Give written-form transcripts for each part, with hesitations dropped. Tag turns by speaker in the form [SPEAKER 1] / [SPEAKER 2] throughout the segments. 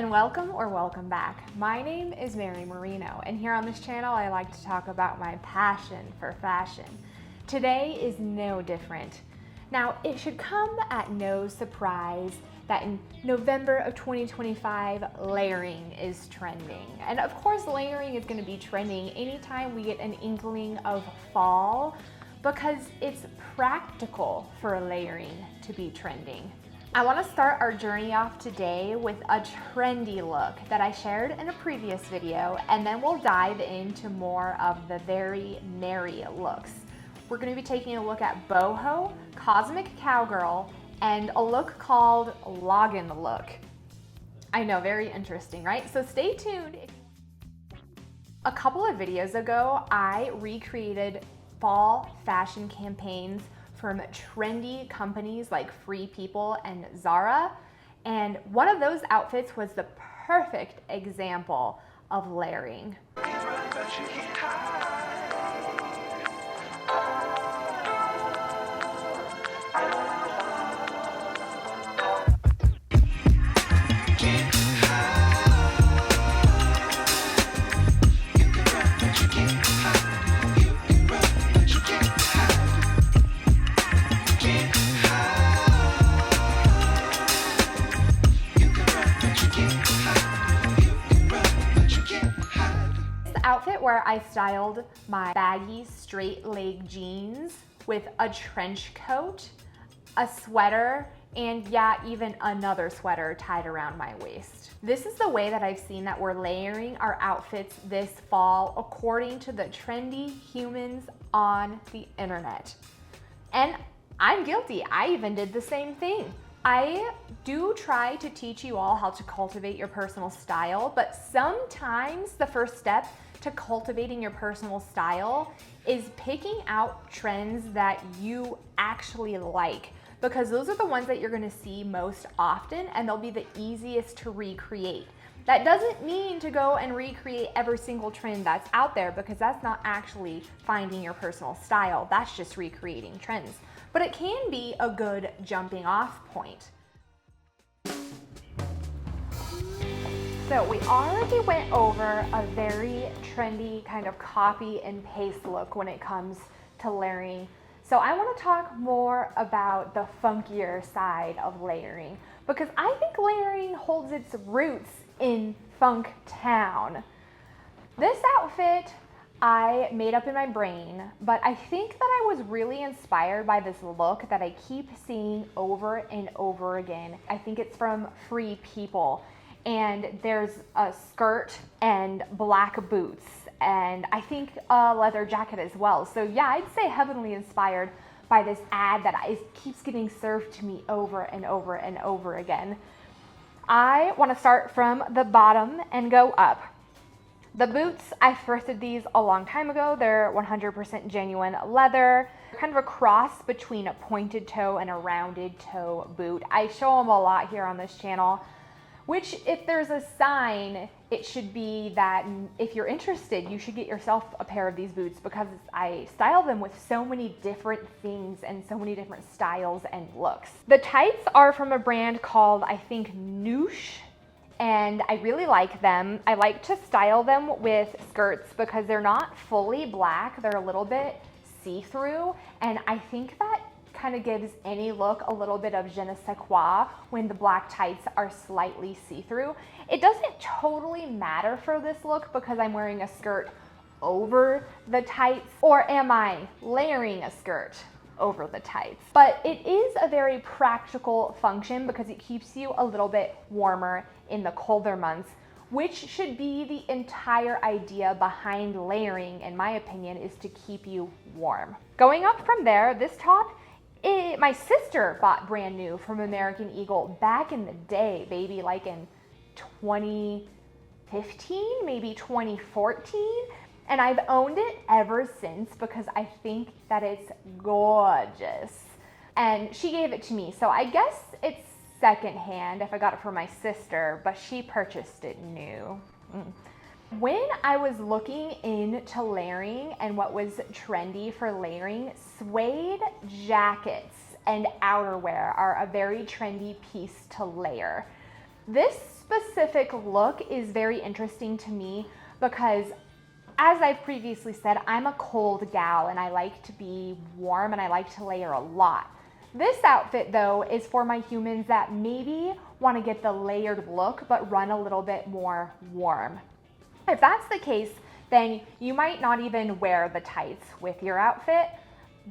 [SPEAKER 1] and welcome or welcome back. My name is Mary Marino, and here on this channel I like to talk about my passion for fashion. Today is no different. Now, it should come at no surprise that in November of 2025, layering is trending. And of course, layering is going to be trending anytime we get an inkling of fall, because it's practical for layering to be trending. I want to start our journey off today with a trendy look that I shared in a previous video, and then we'll dive into more of the very merry looks. We're going to be taking a look at Boho, Cosmic Cowgirl, and a look called Lagenlook. I know, very interesting, right? So stay tuned. A couple of videos ago, I recreated fall fashion campaigns from trendy companies like Free People and Zara. And one of those outfits was the perfect example of layering. Outfit where I styled my baggy straight leg jeans with a trench coat, a sweater, and yeah, even another sweater tied around my waist. This is the way that I've seen that we're layering our outfits this fall according to the trendy humans on the internet. And I'm guilty, I even did the same thing. I do try to teach you all how to cultivate your personal style, but sometimes the first step to cultivating your personal style is picking out trends that you actually like, because those are the ones that you're gonna see most often and they'll be the easiest to recreate. That doesn't mean to go and recreate every single trend that's out there, because that's not actually finding your personal style, that's just recreating trends. But it can be a good jumping off point. So we already went over a very trendy kind of copy and paste look when it comes to layering. So I want to talk more about the funkier side of layering, because I think layering holds its roots in Funk Town. This outfit I made up in my brain, but I think that I was really inspired by this look that I keep seeing over and over again. I think it's from Free People. And there's a skirt and black boots, and I think a leather jacket as well. So yeah, I'd say heavily inspired by this ad that keeps getting served to me over and over and over again. I want to start from the bottom and go up. The boots, I thrifted these a long time ago. They're 100% genuine leather, kind of a cross between a pointed toe and a rounded toe boot. I show them a lot here on this channel, which, if there's a sign, it should be that if you're interested, you should get yourself a pair of these boots, because I style them with so many different things and so many different styles and looks. The tights are from a brand called, I think, Noosh, and I really like them. I like to style them with skirts because they're not fully black, they're a little bit see-through, and I think that kind of gives any look a little bit of je ne sais quoi when the black tights are slightly see-through. It doesn't totally matter for this look because I'm wearing a skirt over the tights, or am I layering a skirt over the tights? But it is a very practical function because it keeps you a little bit warmer in the colder months, which should be the entire idea behind layering, in my opinion, is to keep you warm. Going up from there, this top, my sister bought brand new from American Eagle back in the day, baby, like in 2015, maybe 2014. And I've owned it ever since because I think that it's gorgeous. And she gave it to me, so I guess it's secondhand if I got it for my sister, but she purchased it new. When I was looking into layering and what was trendy for layering, suede jackets and outerwear are a very trendy piece to layer. This specific look is very interesting to me because, as I've previously said, I'm a cold gal and I like to be warm and I like to layer a lot. This outfit though is for my humans that maybe want to get the layered look but run a little bit more warm. If that's the case, then you might not even wear the tights with your outfit,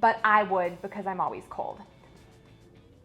[SPEAKER 1] but I would because I'm always cold.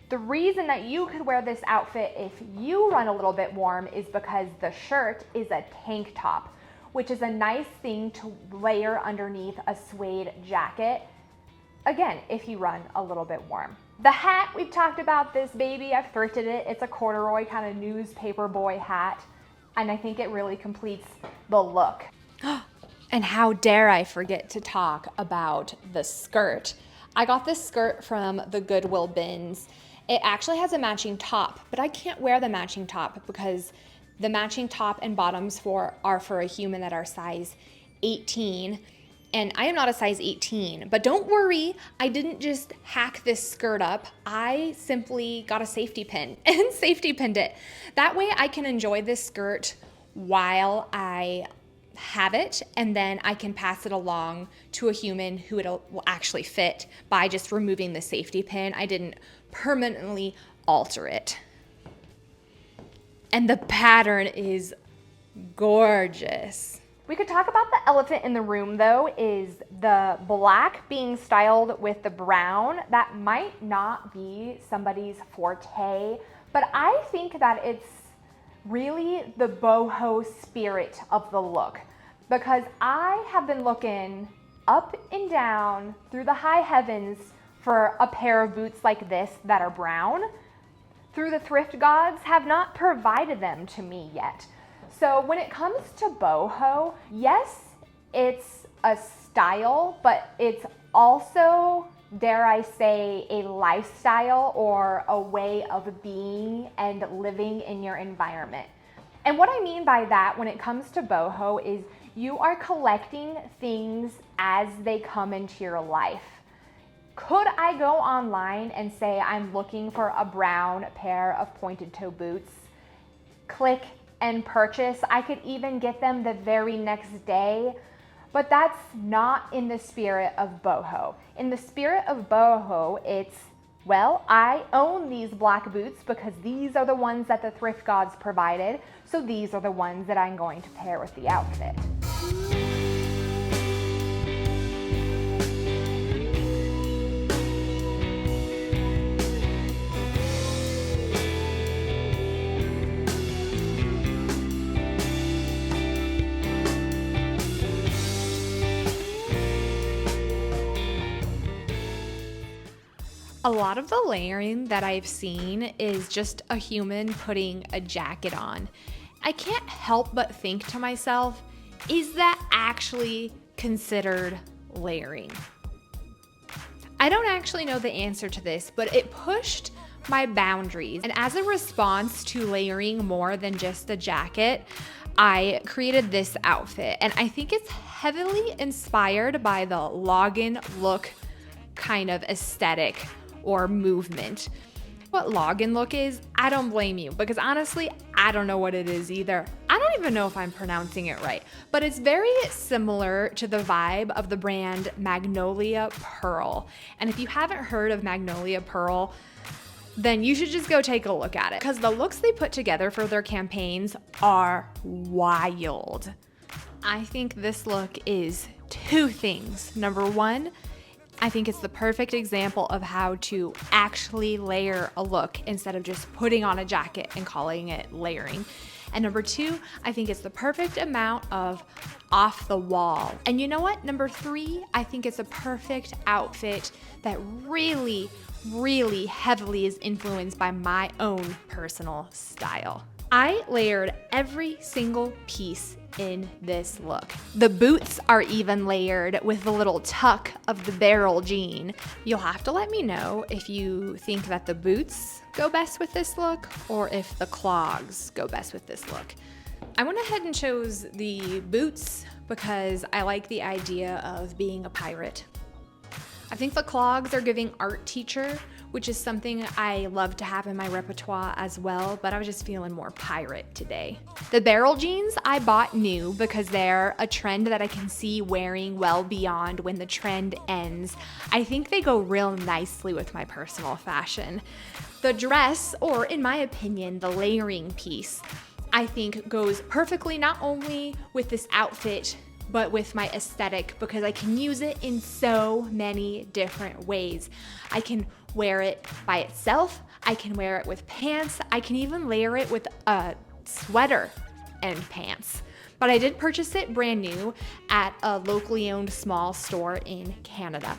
[SPEAKER 1] The reason that you could wear this outfit if you run a little bit warm is because the shirt is a tank top, which is a nice thing to layer underneath a suede jacket. Again, if you run a little bit warm. The hat, we've talked about this baby. I've thrifted it. It's a corduroy kind of newspaper boy hat. And I think it really completes the look. And how dare I forget to talk about the skirt. I got this skirt from the Goodwill bins. It actually has a matching top, but I can't wear the matching top because the matching top and bottoms are for a human that are size 18. And I am not a size 18, but don't worry, I didn't just hack this skirt up. I simply got a safety pin and safety pinned it. That way I can enjoy this skirt while I have it, and then I can pass it along to a human who it will actually fit by just removing the safety pin. I didn't permanently alter it. And the pattern is gorgeous. We could talk about the elephant in the room though, is the black being styled with the brown. That might not be somebody's forte, but I think that it's really the boho spirit of the look, because I have been looking up and down through the high heavens for a pair of boots like this that are brown. Through the thrift gods have not provided them to me yet. So when it comes to boho, yes, it's a style, but it's also, dare I say, a lifestyle or a way of being and living in your environment. And what I mean by that when it comes to boho is you are collecting things as they come into your life. Could I go online and say I'm looking for a brown pair of pointed toe boots, click and purchase? I could even get them the very next day, but that's not in the spirit of boho. In the spirit of boho, it's, well, I own these black boots because these are the ones that the thrift gods provided, so these are the ones that I'm going to pair with the outfit. A lot of the layering that I've seen is just a human putting a jacket on. I can't help but think to myself, is that actually considered layering? I don't actually know the answer to this, but it pushed my boundaries. And as a response to layering more than just the jacket, I created this outfit. And I think it's heavily inspired by the Lagenlook kind of aesthetic or movement. What Lagenlook is, I don't blame you, because honestly, I don't know what it is either. I don't even know if I'm pronouncing it right, but it's very similar to the vibe of the brand Magnolia Pearl. And if you haven't heard of Magnolia Pearl, then you should just go take a look at it, because the looks they put together for their campaigns are wild. I think this look is two things. Number one, I think it's the perfect example of how to actually layer a look instead of just putting on a jacket and calling it layering. And number two, I think it's the perfect amount of off the wall. And you know what? Number three, I think it's a perfect outfit that really, really heavily is influenced by my own personal style. I layered every single piece in this look. The boots are even layered with the little tuck of the barrel jean. You'll have to let me know if you think that the boots go best with this look or if the clogs go best with this look. I went ahead and chose the boots because I like the idea of being a pirate. I think the clogs are giving art teacher, which is something I love to have in my repertoire as well, but I was just feeling more pirate today. The barrel jeans I bought new because they're a trend that I can see wearing well beyond when the trend ends. I think they go real nicely with my personal fashion. The dress, or in my opinion, the layering piece, I think goes perfectly not only with this outfit, but with my aesthetic, because I can use it in so many different ways. I can wear it by itself, I can wear it with pants, I can even layer it with a sweater and pants. But I did purchase it brand new at a locally owned small store in Canada.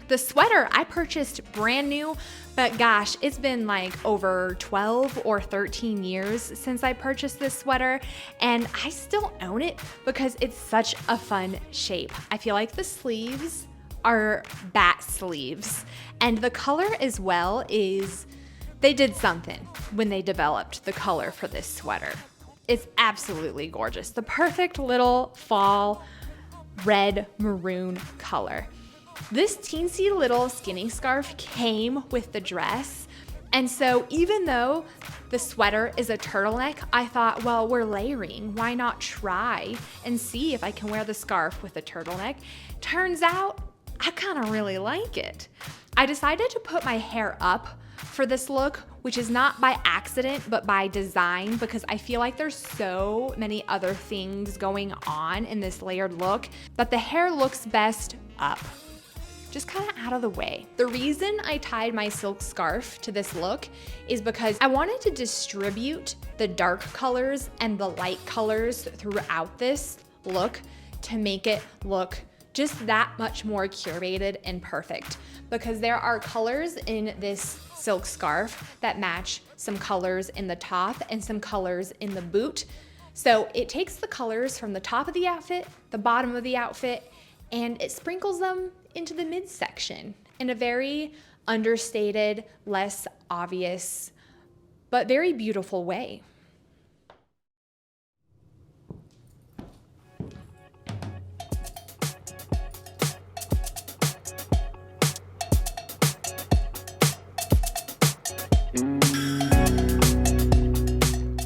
[SPEAKER 1] The sweater I purchased brand new, but gosh, it's been like over 12 or 13 years since I purchased this sweater, and I still own it because it's such a fun shape. I feel like the sleeves are bat sleeves, and the color as well is, they did something when they developed the color for this sweater. It's absolutely gorgeous. The perfect little fall red maroon color. This teensy little skinny scarf came with the dress, and so even though the sweater is a turtleneck, I thought, well, we're layering, why not try and see if I can wear the scarf with a turtleneck? Turns out, I kind of really like it. I decided to put my hair up for this look, which is not by accident, but by design, because I feel like there's so many other things going on in this layered look that the hair looks best up, just kind of out of the way. The reason I tied my silk scarf to this look is because I wanted to distribute the dark colors and the light colors throughout this look to make it look just that much more curated and perfect, because there are colors in this silk scarf that match some colors in the top and some colors in the boot. So it takes the colors from the top of the outfit, the bottom of the outfit, and it sprinkles them into the midsection in a very understated, less obvious, but very beautiful way.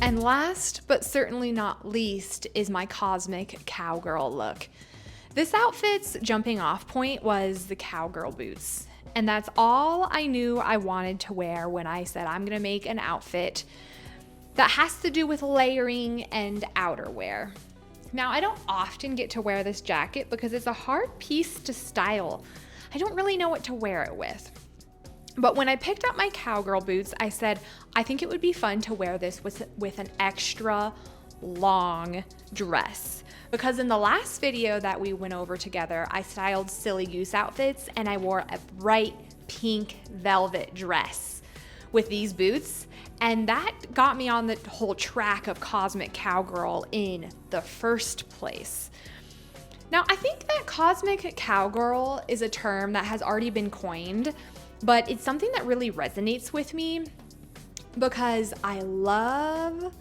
[SPEAKER 1] And last, but certainly not least, is my cosmic cowgirl look. This outfit's jumping off point was the cowgirl boots. And that's all I knew I wanted to wear when I said I'm gonna make an outfit that has to do with layering and outerwear. Now, I don't often get to wear this jacket because it's a hard piece to style. I don't really know what to wear it with. But when I picked up my cowgirl boots, I said, I think it would be fun to wear this with an extra long dress. Because in the last video that we went over together, I styled silly goose outfits and I wore a bright pink velvet dress with these boots. And that got me on the whole track of cosmic cowgirl in the first place. Now, I think that cosmic cowgirl is a term that has already been coined, but it's something that really resonates with me because I love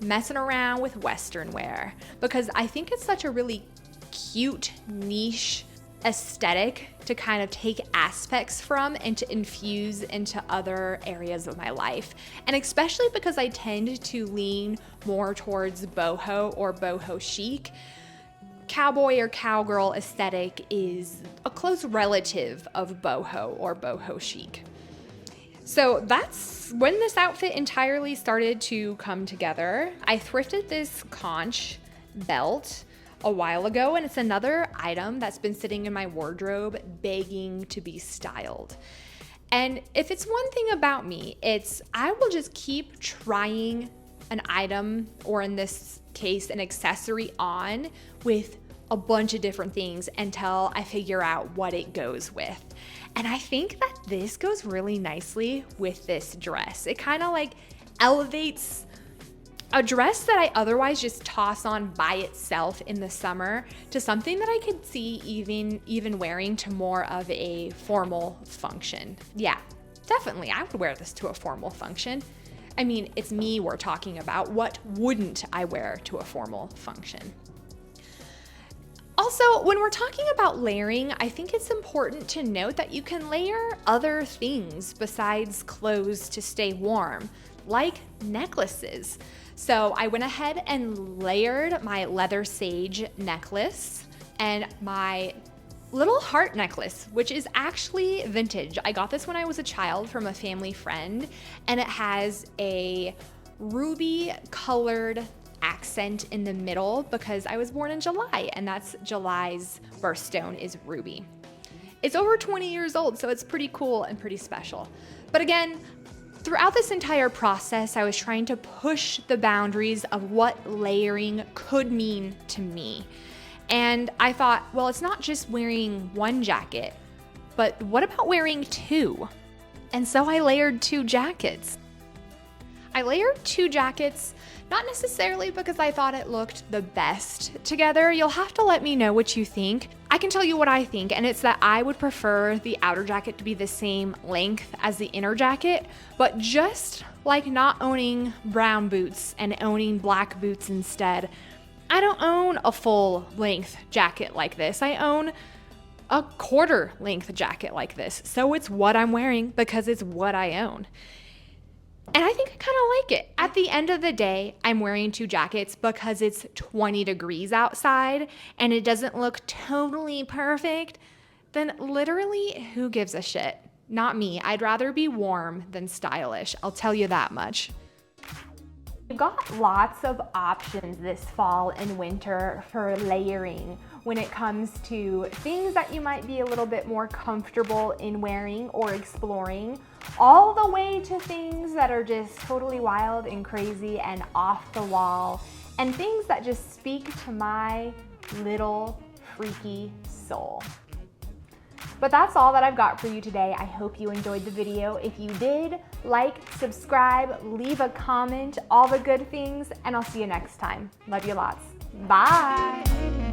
[SPEAKER 1] messing around with Western wear, because I think it's such a really cute niche aesthetic to kind of take aspects from and to infuse into other areas of my life. And especially because I tend to lean more towards boho or boho chic, cowboy or cowgirl aesthetic is a close relative of boho or boho chic. So that's when this outfit entirely started to come together. I thrifted this conch belt a while ago, and it's another item that's been sitting in my wardrobe begging to be styled. And if it's one thing about me, it's I will just keep trying an item, or in this case, an accessory on with a bunch of different things until I figure out what it goes with. And I think that this goes really nicely with this dress. It kind of like elevates a dress that I otherwise just toss on by itself in the summer to something that I could see even wearing to more of a formal function. Yeah, definitely, I would wear this to a formal function. I mean, it's me we're talking about. What wouldn't I wear to a formal function? Also, when we're talking about layering, I think it's important to note that you can layer other things besides clothes to stay warm, like necklaces. So I went ahead and layered my leather sage necklace and my little heart necklace, which is actually vintage. I got this when I was a child from a family friend, and it has a ruby colored accent in the middle because I was born in July, and that's July's birthstone is ruby. It's over 20 years old, so it's pretty cool and pretty special. But again, throughout this entire process, I was trying to push the boundaries of what layering could mean to me. And I thought, well, it's not just wearing one jacket, but what about wearing two? And so I layered two jackets. I layered two jackets, not necessarily because I thought it looked the best together. You'll have to let me know what you think. I can tell you what I think, and it's that I would prefer the outer jacket to be the same length as the inner jacket, but just like not owning brown boots and owning black boots instead, I don't own a full length jacket like this. I own a quarter length jacket like this. So it's what I'm wearing because it's what I own. And I think I kind of like it. At the end of the day, I'm wearing two jackets because it's 20 degrees outside and it doesn't look totally perfect. Then literally, who gives a shit? Not me. I'd rather be warm than stylish. I'll tell you that much. We've got lots of options this fall and winter for layering when it comes to things that you might be a little bit more comfortable in wearing or exploring, all the way to things that are just totally wild and crazy and off the wall, and things that just speak to my little freaky soul. But that's all that I've got for you today. I hope you enjoyed the video. If you did, like, subscribe, leave a comment, all the good things, and I'll see you next time. Love you lots. Bye.